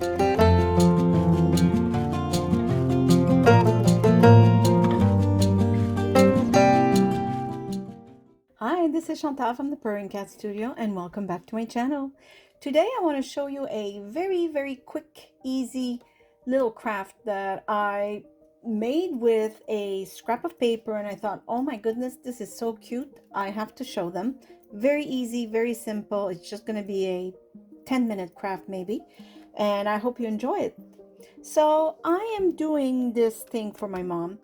Hi, this is Chantal from the Purring Cat Studio and welcome back to my channel. Today I want to show you a very quick, easy little craft that I made with a scrap of paper, and I thought, oh my goodness, this is so cute. I have to show them. Very easy, very simple. It's just going to be a 10-minute craft maybe, and I hope you enjoy it. So I am doing this thing for my mom.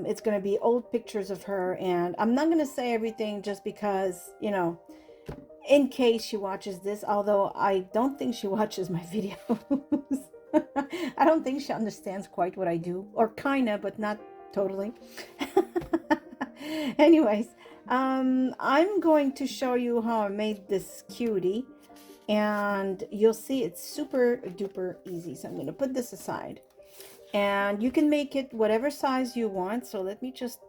It's going to be old pictures of her, and I'm not going to say everything just because, in case she watches this, although I don't think she watches my videos. I don't think she understands quite what I do, or kinda, but not totally. Anyways, I'm going to show you how I made this cutie, and you'll see it's super duper easy. So I'm going to put this aside, and you can make it whatever size you want. So let me just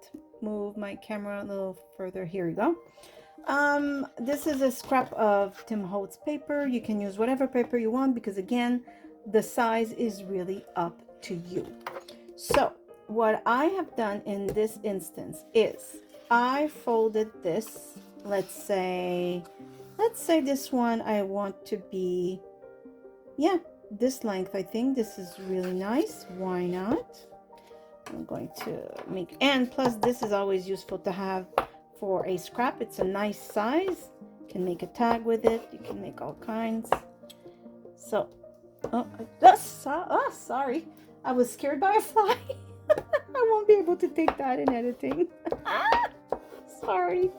move my camera a little further. Here we go. This is a scrap of Tim Holtz paper. You can use whatever paper you want because, again, the size is really up to you. So what I have done in this instance is I folded this. Let's say this one I want to be, yeah, this length. I think this is really nice. Why not? I'm going to make, and plus this is always useful to have for a scrap. It's a nice size. You can make a tag with it. You can make all kinds. So, sorry. I was scared by a fly. I won't be able to take that in editing. Sorry.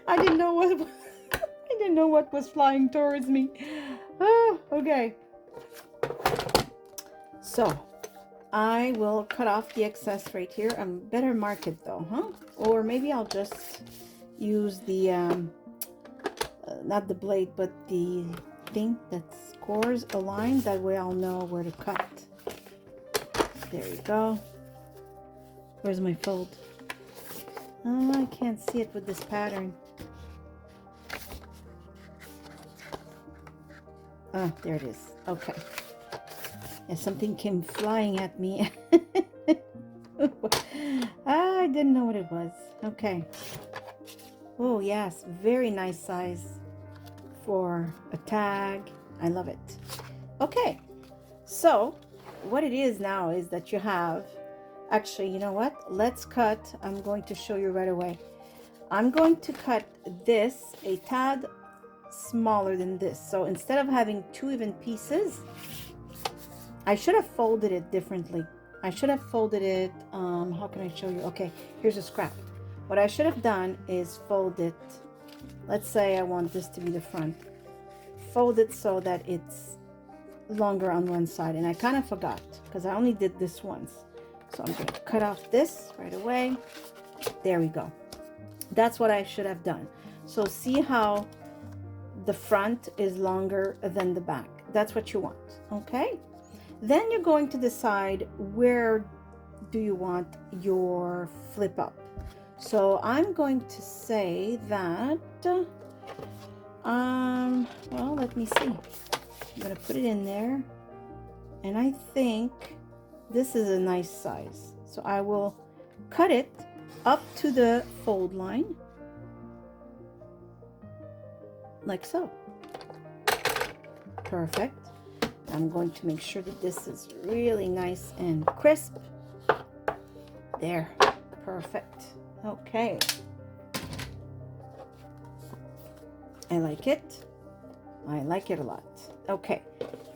I didn't know what was flying towards me. Okay. So, I will cut off the excess right here. I better mark it though, huh? Or maybe I'll just use the not the blade, but the thing that scores a line. That way I'll know where to cut. There you go. Where's my fold? Oh, I can't see it with this pattern. Oh, there it is. Okay. Yeah, something came flying at me. I didn't know what it was. Okay. Oh, yes. Very nice size for a tag. I love it. Okay. So what it is now is that you have, actually, you know what? Let's cut. I'm going to show you right away. I'm going to cut this a tad smaller than this. So instead of having two even pieces, I should have folded it differently. I should have folded it, how can I show you? Okay, here's a scrap. What I should have done is fold it. Let's say I want this to be the front. Fold it so that it's longer on one side, and I kind of forgot because I only did this once. So I'm going to cut off this right away. There we go. That's what I should have done. So see how the front is longer than the back. That's what you want. Okay. Then you're going to decide where do you want your flip up. So I'm going to say that, well, let me see. I'm going to put it in there. And I think this is a nice size. So I will cut it up to the fold line. Like so. Perfect. I'm going to make sure that this is really nice and crisp. There. Perfect. Okay. I like it. I like it a lot. Okay.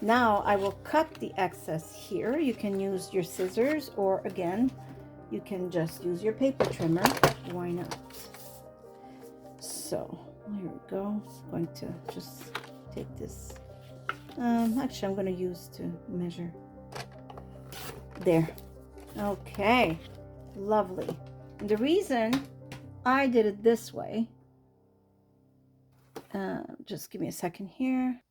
Now I will cut the excess here. You can use your scissors, or again, you can just use your paper trimmer. Why not? So here we go. I'm going to just take this. Actually, I'm going to use to measure. There. Okay. Lovely. And the reason I did it this way, just give me a second here.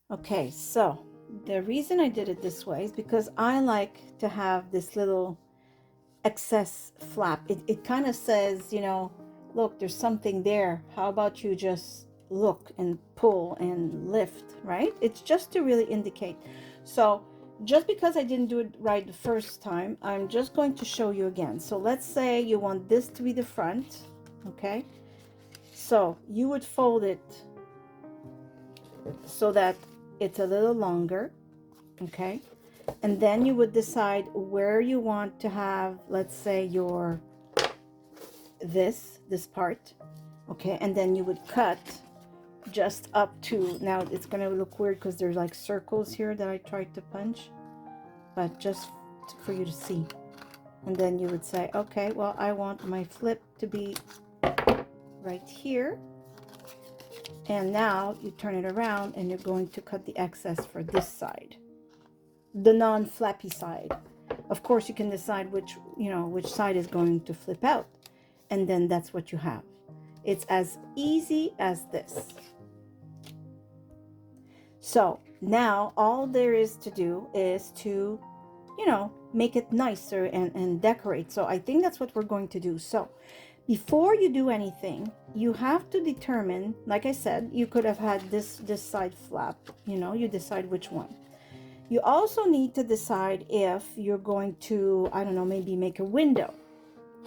Okay, so the reason I did it this way is because I like to have this little excess flap. It kind of says, you know, look, there's something there. How about you just look and pull and lift, right? It's just to really indicate. So just because I didn't do it right the first time, I'm just going to show you again. So let's say you want this to be the front, okay? So you would fold it so that it's a little longer, okay? And then you would decide where you want to have, let's say, your this part, okay? And then you would cut just up to, now it's gonna look weird because there's like circles here that I tried to punch, but just for you to see. And then you would say, okay, well, I want my flip to be right here. And now you turn it around and you're going to cut the excess for this side, the non-flappy side. Of course, you can decide which side is going to flip out, and then that's what you have. It's as easy as this. So now all there is to do is to, make it nicer and decorate. So I think that's what we're going to do. So before you do anything, you have to determine, like I said, you could have had this side flap, you decide which one. You also need to decide if you're going to, I don't know, maybe make a window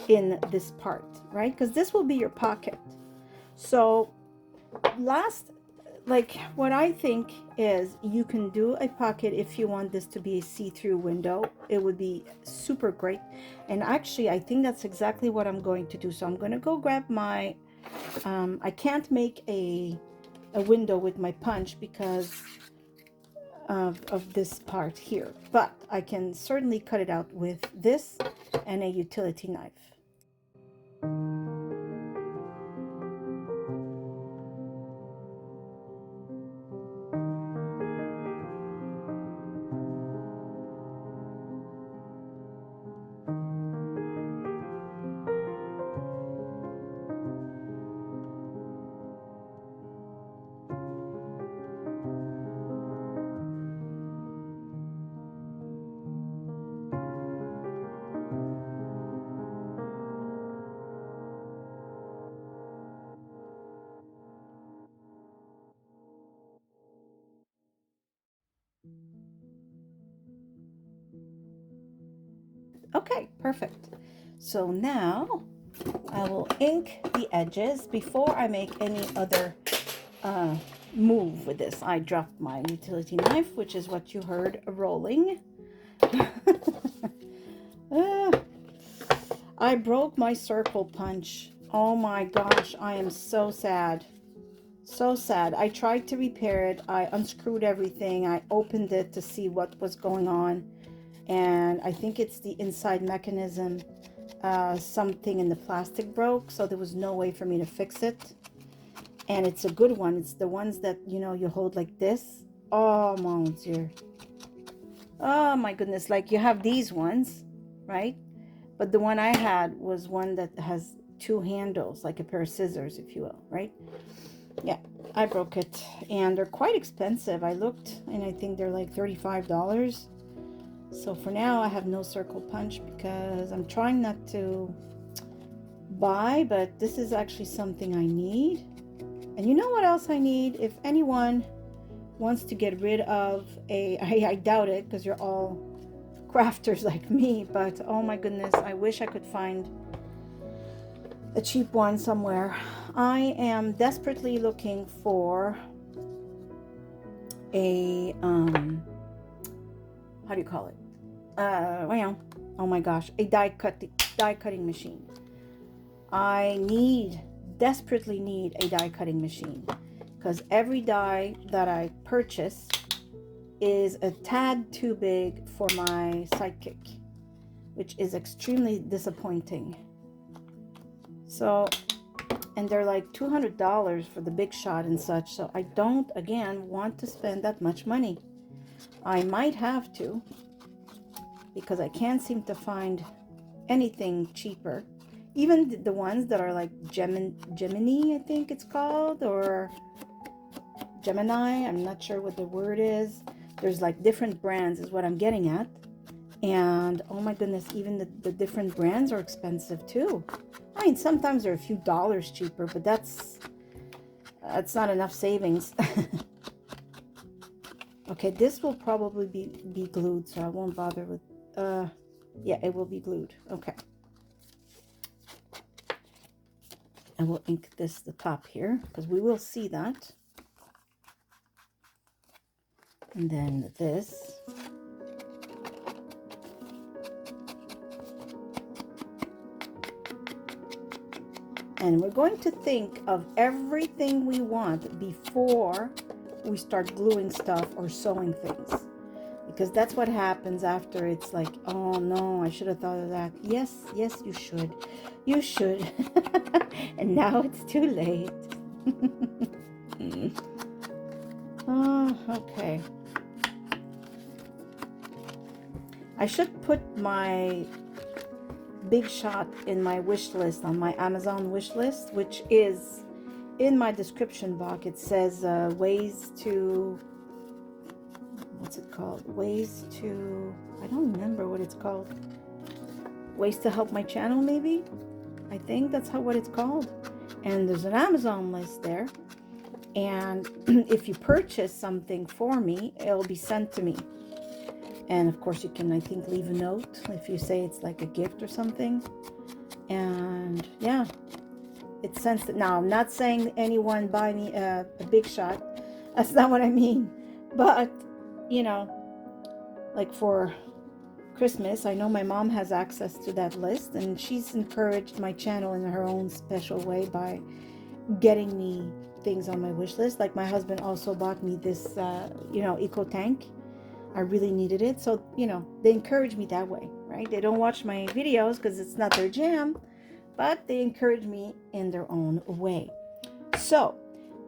in this part, right? Because this will be your pocket. So what I think is you can do a pocket if you want this to be a see-through window. It would be super great. And actually, I think that's exactly what I'm going to do. So I'm going to go grab my, I can't make a window with my punch because of this part here, but I can certainly cut it out with this and a utility knife. Okay, perfect. So now I will ink the edges before I make any other move with this. I dropped my utility knife, which is what you heard rolling. I broke my circle punch. Oh my gosh, I am so sad. So sad. I tried to repair it. I unscrewed everything. I opened it to see what was going on. And I think it's the inside mechanism. Something in the plastic broke, so there was no way for me to fix it. And it's a good one. It's the ones that, you hold like this. Oh, mon Dieu. Oh my goodness. Like you have these ones, right? But the one I had was one that has two handles, like a pair of scissors, if you will, right? Yeah, I broke it. And they're quite expensive. I looked, and I think they're like $35. So for now, I have no circle punch because I'm trying not to buy, but this is actually something I need. And you know what else I need? If anyone wants to get rid of I doubt it because you're all crafters like me, but oh my goodness, I wish I could find a cheap one somewhere. I am desperately looking for a how do you call it? Oh my gosh, a die cutting machine. I desperately need a die cutting machine because every die that I purchase is a tad too big for my sidekick, which is extremely disappointing. So, and they're like $200 for the big shot and such, so I don't, again, want to spend that much money. I might have to, because I can't seem to find anything cheaper. Even the ones that are like Gemini, I think it's called, or Gemini, I'm not sure what the word is. There's like different brands is what I'm getting at. And oh my goodness, even the different brands are expensive too. I mean, sometimes they're a few dollars cheaper, but that's, That's not enough savings. Okay, this will probably be glued, so I won't bother with, yeah, it will be glued. Okay. I will ink this the top here because we will see that. And then this. And we're going to think of everything we want before we start gluing stuff or sewing things. Because that's what happens after. It's like, oh no, I should have thought of that. Yes, yes, you should. You should. And now it's too late. Oh, okay. I should put my Big Shot in my wish list, on my Amazon wish list, which is in my description box. It says ways to, what's it called? Ways to, I don't remember what it's called. Ways to help my channel, maybe? I think that's what it's called. And there's an Amazon list there. And if you purchase something for me, it'll be sent to me. And of course you can, I think, leave a note if you say it's like a gift or something. And yeah, it sends it. Now, I'm not saying anyone buy me a Big Shot. That's not what I mean. But, you know, like for Christmas, I know my mom has access to that list, and she's encouraged my channel in her own special way by getting me things on my wish list. Like my husband also bought me this, you know, eco tank. I really needed it. So, you know, they encourage me that way, right? They don't watch my videos because it's not their jam, but they encourage me in their own way. So,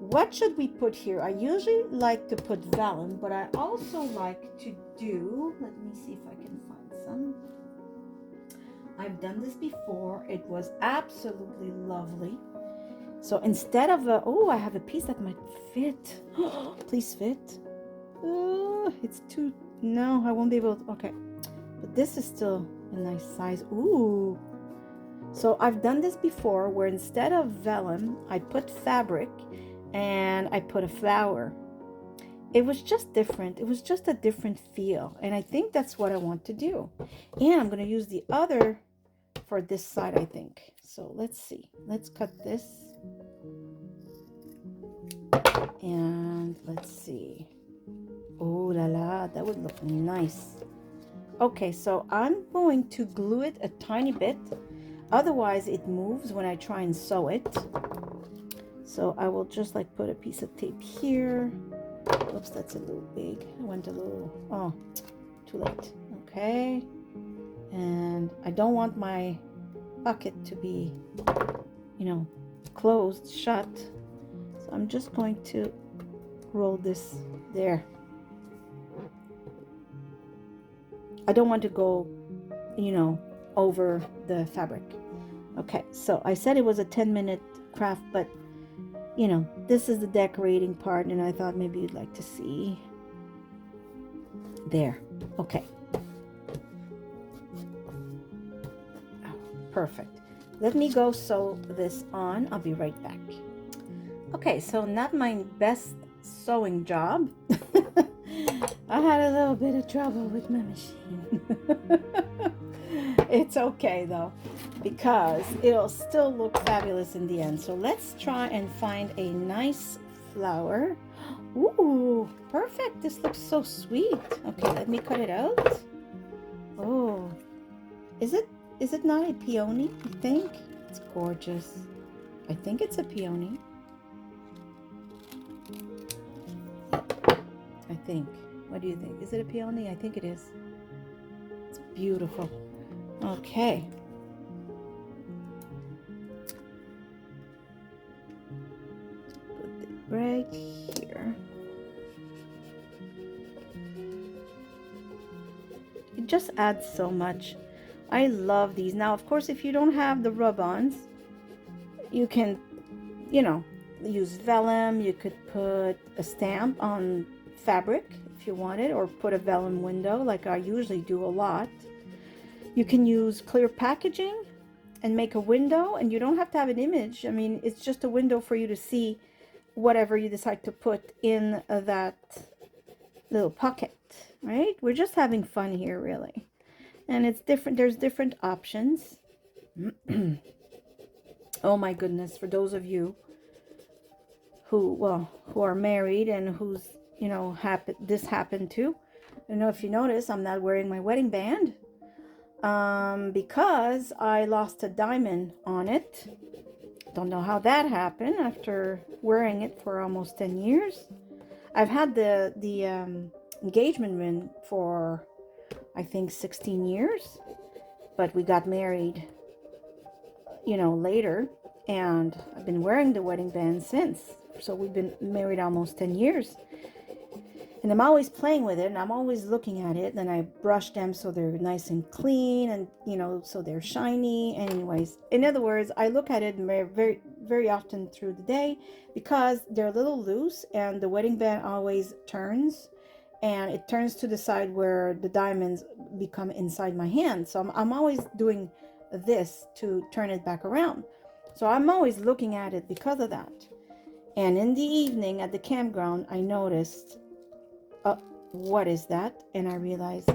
what should we put here? I usually like to put vellum, but I also like to do, let me see if I can find some. I've done this before. It was absolutely lovely. So instead of a, oh, I have a piece that might fit. Please fit. It's too, no, I won't be able to, okay. But this is still a nice size. Ooh. So I've done this before where instead of vellum, I put fabric and I put a flower. It was just different. It was just a different feel. And I think that's what I want to do. And I'm going to use the other for this side, I think. So let's see. Let's cut this. And let's see. Oh la la, that would look nice. Okay, so I'm going to glue it a tiny bit. Otherwise, it moves when I try and sew it. So I will just like put a piece of tape here. Oops, that's a little big. I went a little, oh, too late. Okay. And I don't want my bucket to be, you know, closed, shut. So I'm just going to roll this there. I don't want to go, you know, over the fabric. Okay, so I said it was a 10-minute craft, but you know, this is the decorating part, and I thought maybe you'd like to see. There. Okay. Oh, perfect. Let me go sew this on. I'll be right back. Okay, so not my best sewing job. I had a little bit of trouble with my machine. It's okay though, because it'll still look fabulous in the end. So let's try and find a nice flower. Ooh, perfect. This looks so sweet. Okay, let me cut it out. Oh, is it not a peony, you think? It's gorgeous. I think it's a peony. I think. What do you think? Is it a peony? I think it is. It's beautiful. Okay. Put it right here. It just adds so much. I love these. Now, of course, if you don't have the rub-ons, you can, you know, use vellum. You could put a stamp on fabric if you want it, or put a vellum window like I usually do a lot. You can use clear packaging and make a window, and you don't have to have an image. I mean, it's just a window for you to see whatever you decide to put in that little pocket, right? We're just having fun here, really. And it's different. There's different options. Oh my goodness, for those of you who are married and who's, this happened to. I don't know if you notice, I'm not wearing my wedding band because I lost a diamond on it. Don't know how that happened after wearing it for almost 10 years. I've had the engagement ring for, I think, 16 years, but we got married, later, and I've been wearing the wedding band since. So we've been married almost 10 years. And I'm always playing with it, and I'm always looking at it, and I brush them so they're nice and clean, and so they're shiny. Anyways, in other words, I look at it very, very, very often through the day because they're a little loose, and the wedding band always turns, and it turns to the side where the diamonds become inside my hand. So I'm always doing this to turn it back around. So I'm always looking at it because of that. And in the evening at the campground, I noticed, what is that? And I realized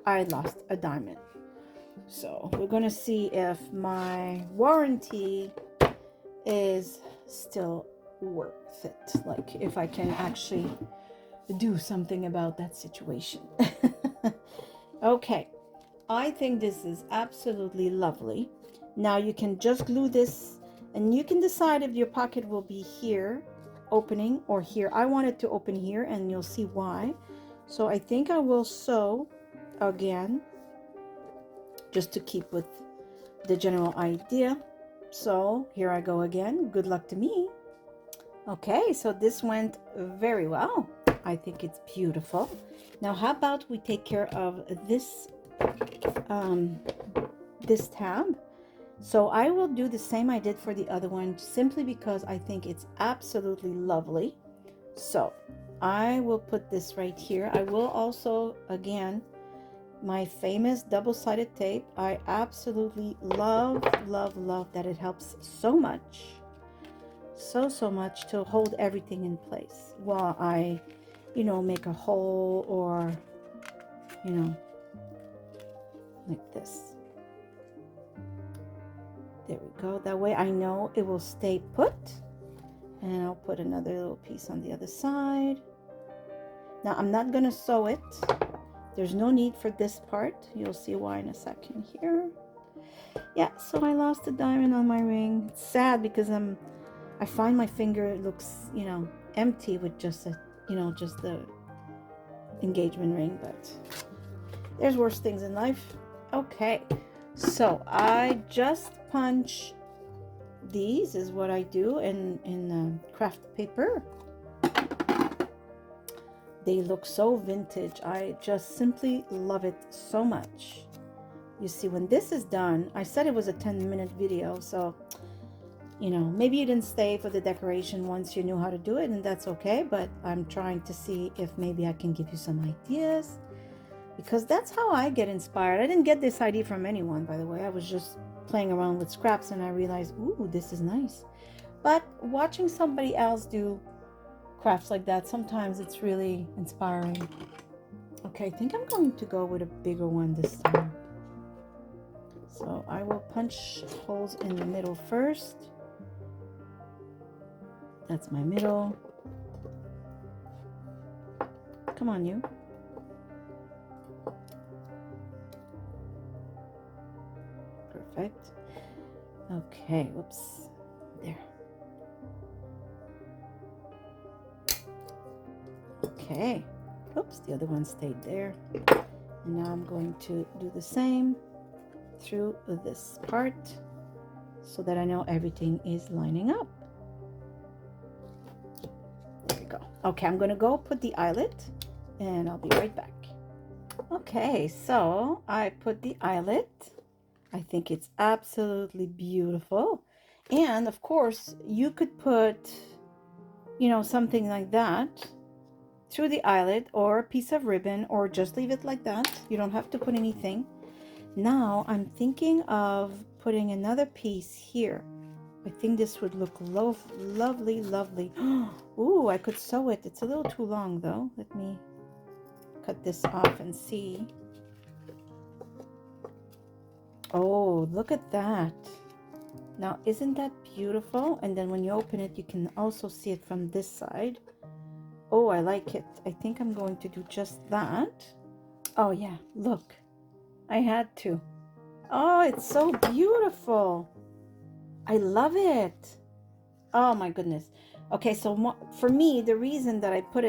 I lost a diamond. So we're going to see if my warranty is still worth it. Like if I can actually do something about that situation. Okay. I think this is absolutely lovely. Now you can just glue this, and you can decide if your pocket will be here opening or here. I want it to open here, and you'll see why. So I think I will sew again just to keep with the general idea. So here I go again. Good luck to me. Okay, so this went very well. I think it's beautiful. Now how about we take care of this this tab. So I will do the same I did for the other one, simply because I think it's absolutely lovely. So I will put this right here. I will also, again, my famous double-sided tape. I absolutely love, love, love that it helps so much. So much to hold everything in place while I, make a hole, or, like this. There we go. That way I know it will stay put. And I'll put another little piece on the other side. Now I'm not going to sew it. There's no need for this part. You'll see why in a second here. Yeah, so I lost a diamond on my ring. It's sad because I find my finger looks, empty with just just the engagement ring, but there's worse things in life. Okay, so I just punch these, is what I do in craft paper. They look so vintage. I just simply love it so much. You see, when this is done, I said it was a 10-minute video, so maybe you didn't stay for the decoration once you knew how to do it, and that's okay, but I'm trying to see if maybe I can give you some ideas, because that's how I get inspired. I didn't get this idea from anyone, by the way. I was just playing around with scraps, and I realized, ooh, this is nice. But watching somebody else do crafts like that, sometimes it's really inspiring. Okay, I think I'm going to go with a bigger one this time. So I will punch holes in the middle first. That's my middle. Come on, you. Perfect. Okay, whoops. There. Okay. Oops, the other one stayed there. And now I'm going to do the same through this part so that I know everything is lining up. There we go. Okay, I'm going to go put the eyelet, and I'll be right back. Okay, so I put the eyelet. I think it's absolutely beautiful. And of course, you could put, something like that through the eyelet, or a piece of ribbon, or just leave it like that. You don't have to put anything. Now I'm thinking of putting another piece here. I think this would look lovely, lovely. Ooh, I could sew it. It's a little too long though. Let me cut this off and see. Oh, look at that. Now, isn't that beautiful? And then when you open it, you can also see it from this side. Oh, I like it. I think I'm going to do just that. Oh yeah, look. I had to. Oh, it's so beautiful. I love it. Oh my goodness. Okay, so for me, the reason that I put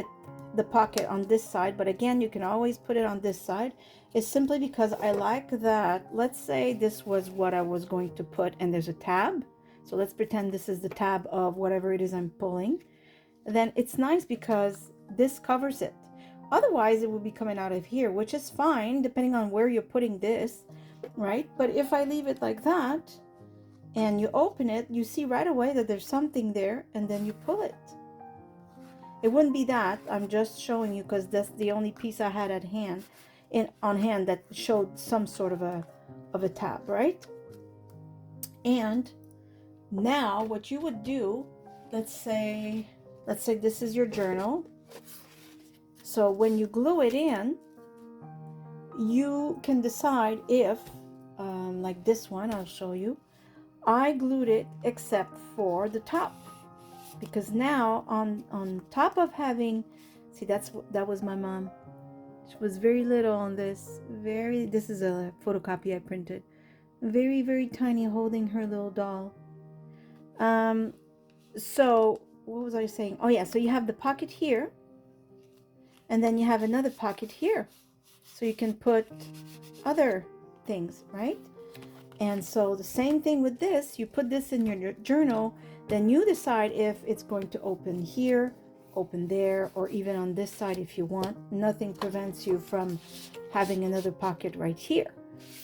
the pocket on this side, but again, you can always put it on this side, is simply because I like that. Let's say this was what I was going to put, and there's a tab. So let's pretend this is the tab of whatever it is I'm pulling. Then it's nice because this covers it. Otherwise, it would be coming out of here, which is fine depending on where you're putting this, right? But if I leave it like that, and you open it, you see right away that there's something there, and then you pull it. It wouldn't be that. I'm just showing you because that's the only piece I had at hand, on hand, that showed some sort of a tab, right? And now what you would do, let's say this is your journal. So when you glue it in, you can decide if, like this one, I'll show you. I glued it except for the top, because now on top of having, see, that was my mom. She was very little on this. This is a photocopy I printed. Very, very tiny, holding her little doll. So what was I saying? Oh yeah, so you have the pocket here, and then you have another pocket here, so you can put other things, right? And so the same thing with this, you put this in your journal, then you decide if it's going to open here, open there, or even on this side if you want. Nothing prevents you from having another pocket right here.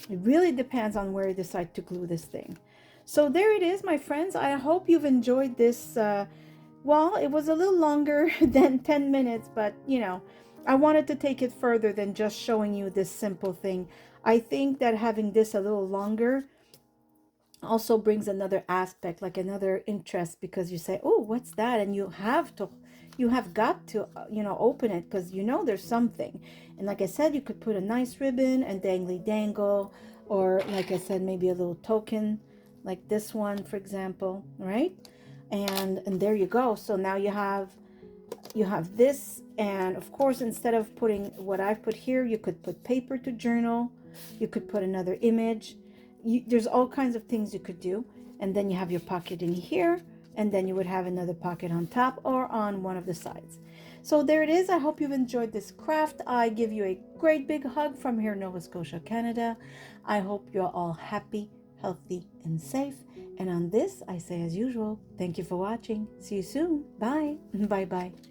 It really depends on where you decide to glue this thing. So there it is, my friends. I hope you've enjoyed this. Well, it was a little longer than 10 minutes, but you know, I wanted to take it further than just showing you this simple thing. I think that having this a little longer also brings another aspect, like another interest, because you say, oh, what's that? And you have got to, you know, open it, because you know there's something. And like I said, you could put a nice ribbon and dangly dangle, or like I said, maybe a little token like this one, for example, right? And there you go. So now you have this, and of course, instead of putting what I've put here, you could put paper to journal, you could put another image. There's all kinds of things you could do. And then you have your pocket in here, and then you would have another pocket on top or on one of the sides. So there it is. I hope you've enjoyed this craft. I give you a great big hug from here in Nova Scotia, Canada. I hope you're all happy, healthy, and safe. And on this, I say as usual, thank you for watching. See you soon. Bye. Bye-bye.